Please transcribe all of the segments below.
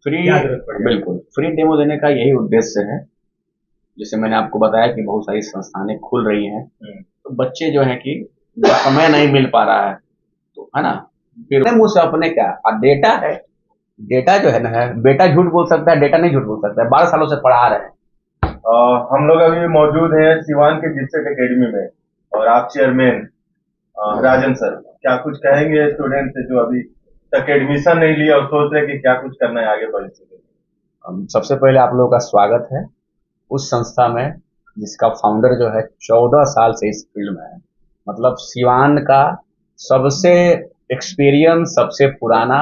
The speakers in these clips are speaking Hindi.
फ्री, क्या जरूरत पड़ी? बिल्कुल फ्री डेमो देने का यही उद्देश्य है। जैसे मैंने आपको बताया कि बहुत सारी संस्थानें खुल रही हैं, तो बच्चे जो है कि समय नहीं मिल पा रहा है, तो है ना, फिर अपने मुंह से अपने क्या, डेटा है, डेटा जो है ना, है बेटा झूठ बोल सकता है, डेटा नहीं झूठ बोल सकता है, 12 सालों से पढ़ा रहे हैं। हम लोग अभी मौजूद हैं सिवान के जिप्सेट एकेडमी में और आप चेयरमैन राजन सर, क्या कुछ कहेंगे स्टूडेंट से जो अभी तक एडमिशन नहीं लिया और सोच रहे हैं कि क्या कुछ करना है आगे भविष्य में? सबसे पहले आप लोगों का स्वागत है उस संस्था में जिसका फाउंडर जो है 14 साल से इस फील्ड में है। मतलब सिवान का सबसे एक्सपीरियंस, सबसे पुराना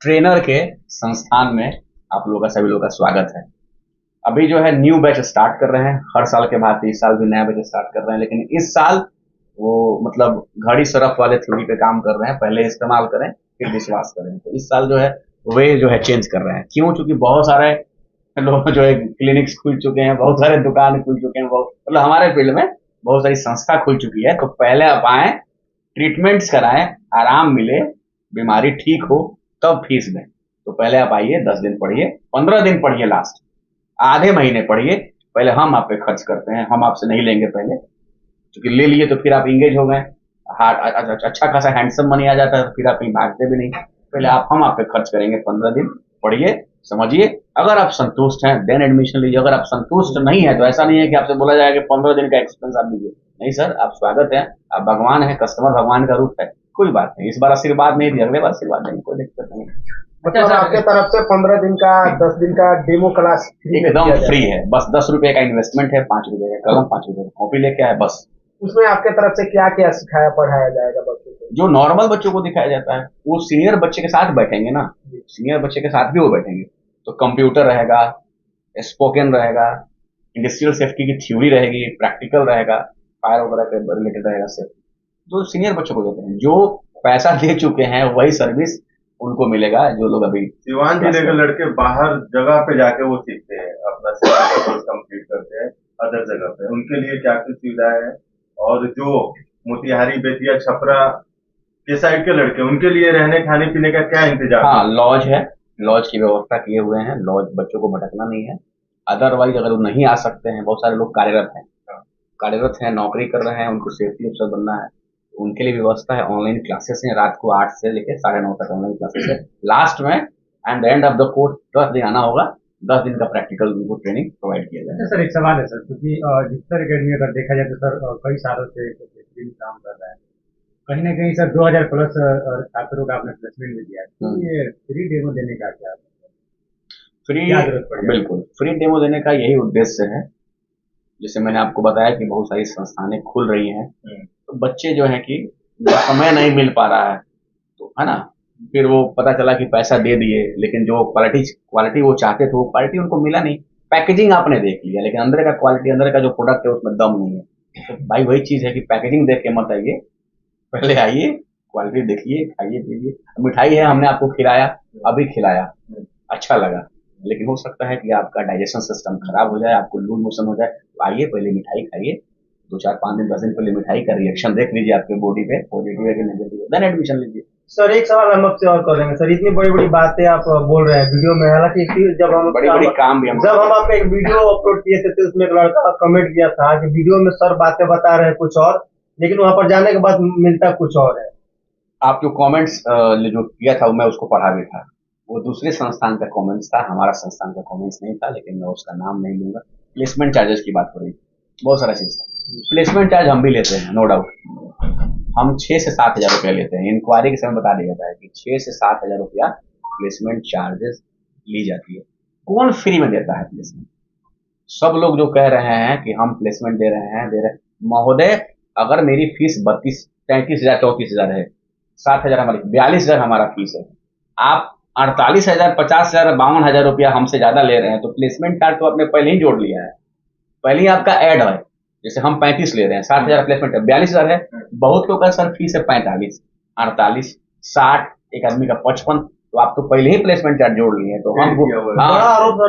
ट्रेनर के संस्थान में आप लोगों का, सभी लोगों का स्वागत है। अभी जो है न्यू बैच स्टार्ट कर रहे हैं, हर साल के बाद इस साल भी नया बैच स्टार्ट कर रहे हैं, लेकिन इस साल वो मतलब घड़ी सरफ वाले थ्योरी पे काम कर रहे हैं, पहले इस्तेमाल करें फिर विश्वास करें। तो इस साल जो है वे जो है चेंज कर रहे हैं। क्यों? चूंकि बहुत सारे लोग जो है क्लिनिक्स खुल चुके हैं, बहुत सारे दुकान खुल चुके हैं, बहुत मतलब हमारे फील्ड में बहुत सारी संस्था खुल चुकी है। तो पहले आप आए, ट्रीटमेंट्स कराएं, आराम मिले, बीमारी ठीक हो, तब फीस दें। तो पहले आप आइए, 10 दिन पढ़िए, 15 दिन पढ़िए, लास्ट आधे महीने पढ़िए, पहले हम आप पे खर्च करते हैं, हम आपसे नहीं लेंगे पहले, क्योंकि ले लिए तो फिर आप इंगेज हो गए, अच्छा खासा हैंडसम मनी आ जाता है, तो फिर आप कहीं भागते भी नहीं। पहले हम आप पे खर्च करेंगे, 15 दिन पढ़िए, समझिए, अगर आप संतुष्ट हैं देन एडमिशन लीजिए। अगर आप संतुष्ट नहीं है तो ऐसा नहीं है कि आपसे बोला जाएगा कि 15 दिन का एक्सपेंस आप लीजिए। नहीं सर, आप स्वागत है, आप भगवान है, कस्टमर भगवान का रूप है, कोई बात नहीं। इस बार आशीर्वाद नहीं दिया, अगले बार आशीर्वाद देंगे, कोई दिक्कत नहीं। मतलब आपके तरफ से 15 दिन का 10 दिन का डेमो क्लास फ्री में एकदम दिया फ्री जाएगा। है, बस 10 रुपए का इन्वेस्टमेंट है, 5 रुपए का कलम, 5 रुपए का कॉपी लेके आए बस। उसमें आपके तरफ से क्या क्या सिखाया पढ़ाया जाएगा बच्चों को? जो नॉर्मल बच्चों को दिखाया जाता है वो सीनियर बच्चे के साथ बैठेंगे ना, सीनियर बच्चे के साथ भी वो बैठेंगे। तो कंप्यूटर रहेगा, स्पोकन रहेगा, इंडस्ट्रियल सेफ्टी की थ्योरी रहेगी, प्रैक्टिकल रहेगा, फायर वगैरह के रिलेटेड रहेगा सेफ्टी, जो सीनियर बच्चों को देते हैं। जो पैसा दे चुके हैं वही सर्विस उनको मिलेगा, जो लोग अभी सिवान जिले के लड़के बाहर जगह पे जाके वो सीखते हैं, अपना कोर्स कंप्लीट करते हैं अदर जगह पे, उनके लिए क्या कुछ सुविधाएं है? और जो मोतिहारी, बेतिया, छपरा के साइड के लड़के, उनके लिए रहने खाने पीने का क्या इंतजाम हाँ, है? लॉज है, लॉज की व्यवस्था किए हुए हैं, लॉज बच्चों को भटकना नहीं है। अदरवाइज अगर वो नहीं आ सकते हैं, बहुत सारे लोग कार्यरत हैं, नौकरी कर रहे हैं, उनको सेफ्टी अफसर बनना है, उनके लिए व्यवस्था है। ऑनलाइन क्लासेस हैं, रात को 8 से लेकर 9:30 तक ऑनलाइन क्लासेस है। लास्ट में and the end of the course 10 दिन आना होगा, 10 दिन का प्रैक्टिकल उनको ट्रेनिंग प्रोवाइड किया जाएगा। सर एक सवाल है सर, क्योंकि जिप्सर एकेडमी अगर देखा जाए तो सर कई सालों से फ्री में काम कर रहा है। कहीं ना कहीं सर 2000 प्लस छात्रों का आपने प्लेसमेंट भी दिया है, तो ये फ्री डेमो देने का क्या फ्री, क्या जरूरत पड़ी? बिल्कुल फ्री डेमो देने का यही उद्देश्य है। जैसे मैंने आपको बताया कि बहुत सारी संस्थानें खुल रही हैं, तो बच्चे जो है कि समय नहीं मिल पा रहा है, तो है ना, फिर वो पता चला कि पैसा दे दिए, लेकिन जो क्वालिटी वो चाहते थे वो क्वालिटी उनको मिला नहीं। पैकेजिंग आपने देख लिया, लेकिन अंदर का क्वालिटी, अंदर का जो प्रोडक्ट है उसमें दम नहीं है। तो भाई वही चीज है कि पैकेजिंग देख के मत आइए, पहले आइए, क्वालिटी देखिए, खाइए पीजिए। मिठाई है, हमने आपको खिलाया, अभी खिलाया, अच्छा लगा, लेकिन हो सकता है कि आपका डाइजेशन सिस्टम खराब हो जाए, आपको लूज मोशन हो जाए। तो आइए, पहले मिठाई खाइए, 2 4 5 दिन 10 दिन पहले मिठाई का रिएक्शन देख लीजिए आपके बॉडी पे, पॉजिटिव है कि नेगेटिव है, देन एडमिशन लीजिए। सर एक सवाल हम आपसे और कर लेंगे सर, इतनी बड़ी बड़ी बातें आप बोल रहे हैं वीडियो में, हालांकि जब हम बड़ी काम भी जब हम आपका एक वीडियो अपलोड किए थे तो उसमें एक लड़का कमेंट किया था कि वीडियो में सर बातें बता रहे हैं कुछ और, लेकिन वहां पर जाने के बाद मिलता कुछ और है। आप जो कमेंट्स जो किया था मैं उसको पढ़ा भी था, वो दूसरे संस्थान का कमेंट्स था, हमारा संस्थान का कमेंट्स नहीं था, लेकिन मैं उसका नाम नहीं लूंगा। प्लेसमेंट चार्जेस की बात हो रही, बहुत सारा चीज था। प्लेसमेंट चार्ज हम भी लेते हैं, नो डाउट, हम 6 से 7 हजार रुपया लेते हैं। इंक्वायरी के समय बता दिया जाता है कि 6 से 7 हजार रुपया प्लेसमेंट चार्जेस ली जाती है। कौन फ्री में देता है प्लेसमेंट? सब लोग जो कह रहे हैं कि हम प्लेसमेंट दे रहे हैं, महोदय, अगर मेरी फीस 32 33 हजार 34 हजार है, 7 हजार हमारी, 42 हजार हमारा फीस है, आप 48 हजार 50 हजार 52 हजार रुपया हमसे ज्यादा ले रहे हैं, तो प्लेसमेंट चार्ज तो आपने पहले ही जोड़ लिया है, पहले ही आपका ऐड है। जैसे हम 35 ले रहे हैं, 7 हजार प्लेसमेंट है, 42 हजार है। बहुत लोग का सर फीस है 45, 48, 60, एक आदमी का 55, तो आप तो पहले ही प्लेसमेंट चार्ज जोड़ लिए हैं। तो हम बड़ा आरोप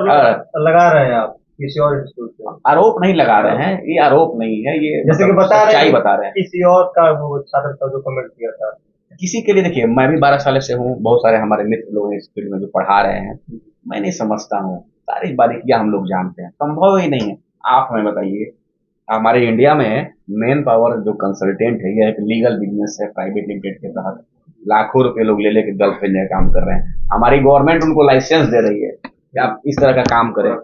लगा रहे हैं आप किसी और इंस्टीट्यूट पे। आरोप नहीं लगा रहे हैं, ये आरोप नहीं है, ये जैसे कि सच्चाई बता रहे हैं। किसी और का वो छात्र था जो कमेंट किया था, किसी के लिए देखिए, मैं भी 12 साल से हूँ, बहुत सारे हमारे मित्र लोग हैं इस फील्ड में जो पढ़ा रहे हैं, मैं नहीं समझता हूँ, सारी बारीकियां हम लोग जानते हैं, संभव ही नहीं है। आप हमें बताइए, हमारे इंडिया में मेन पावर जो कंसल्टेंट है, यह एक लीगल बिजनेस है, प्राइवेट लिमिटेड के तहत लाखों रुपए लोग ले लेके गल्फ भेजने का काम कर रहे हैं। हमारी गवर्नमेंट उनको लाइसेंस दे रही है कि आप इस तरह का काम करें।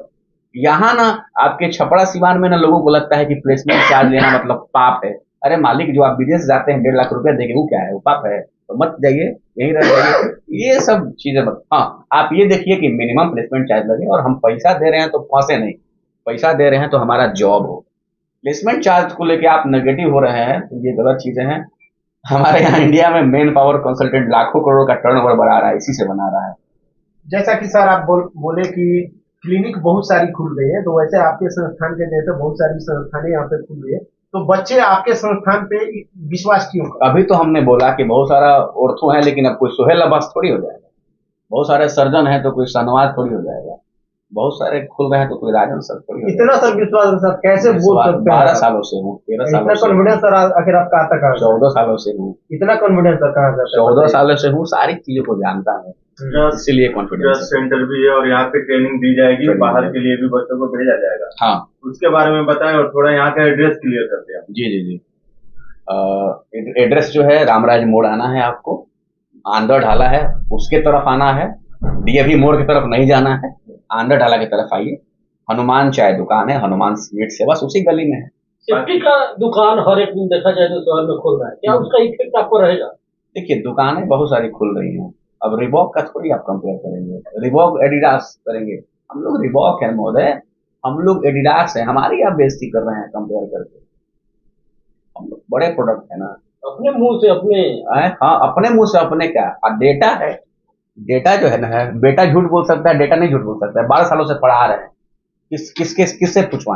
यहाँ ना आपके छपरा सिवान में ना लोगों को लगता है कि प्लेसमेंट चार्ज लेना मतलब पाप है। अरे मालिक, जो आप विदेश जाते हैं 1.5 लाख रुपया देंगे, वो क्या है, वो पाप है? तो मत जाइए, यहीं रह जाइए। ये सब चीजें मत। हाँ, आप ये देखिए कि मिनिमम प्लेसमेंट चार्ज लगे, और हम पैसा दे रहे हैं तो फंसे नहीं, पैसा दे रहे हैं तो हमारा जॉब हो। प्लेसमेंट चार्ज को लेके आप नेगेटिव हो रहे हैं, तो ये गलत चीजें हैं। हमारे यहाँ इंडिया में मेन पावर कंसल्टेंट लाखों करोड़ का टर्नओवर बना रहा है, इसी से बना रहा है। जैसा कि सर आप बोले कि क्लिनिक बहुत सारी खुल रही है, तो वैसे आपके संस्थान के जैसे बहुत सारी संस्थानें यहाँ पे खुल रही है, तो बच्चे आपके संस्थान पे विश्वास क्यों करें? अभी तो हमने बोला कि बहुत सारा ऑर्थो है, लेकिन अब कोई सोहेल अब्बास थोड़ी हो जाएगा। बहुत सारे सर्जन है तो कोई शाहनवाज थोड़ी हो जाएगा। बहुत सारे खुल रहे हैं तो कोई राजन सर थोड़ी हो इतना सर विश्वास है सर, कैसे बोल सकते हैं? 12 सालों से हूँ, 13 इतना सालों से, कॉन्फिडेंस सर आखिर आप कहाँ तक आ गए? 14 सालों से हूँ, इतना कॉन्फिडेंस सर कहाँ से? 14 सालों से हूँ, सारी चीजों को जानता हूँ, इसीलिए कॉन्फिडेंस जस्ट सेंटर भी है और यहाँ पे ट्रेनिंग दी जाएगी, बाहर के लिए भी बच्चों को भेजा जाएगा। हाँ, उसके बारे में बताएं और थोड़ा यहाँ का एड्रेस क्लियर करते हैं। जी जी जी। एड्रेस जो है, रामराज मोड़ आना है आपको, आंध्र ढाला है उसके तरफ आना है, डीएवी मोड़ की तरफ नहीं जाना है, आंध्र ढाला की तरफ आइए। हनुमान चाय दुकान है, हनुमान स्वीट से बस उसी गली में है। सेफ्टी का दुकान हर एक दिन देखा जाए तो शहर में खुल रहा है, क्या उसका इफेक्ट आपको रहेगा? देखिए, दुकानें बहुत सारी खुल रही हैं, अब रिबॉक का थोड़ी आप कंपेयर करेंगे, रिबॉक एडिडास करेंगे। हम लोग रिबॉक है महोदय, हम लोग एडिडास है, हमारी आप बेइज्जती कर रहे हैं कंपेयर करके। हम लोग बड़े प्रोडक्ट है ना। अपने मुंह से अपने हाँ, अपने मुंह से अपने क्या, और डेटा है, डेटा जो है ना, बेटा झूठ बोल सकता है, डेटा नहीं झूठ बोल सकता है। 12 सालों से पढ़ा रहे हैं, किससे पूछवाएं?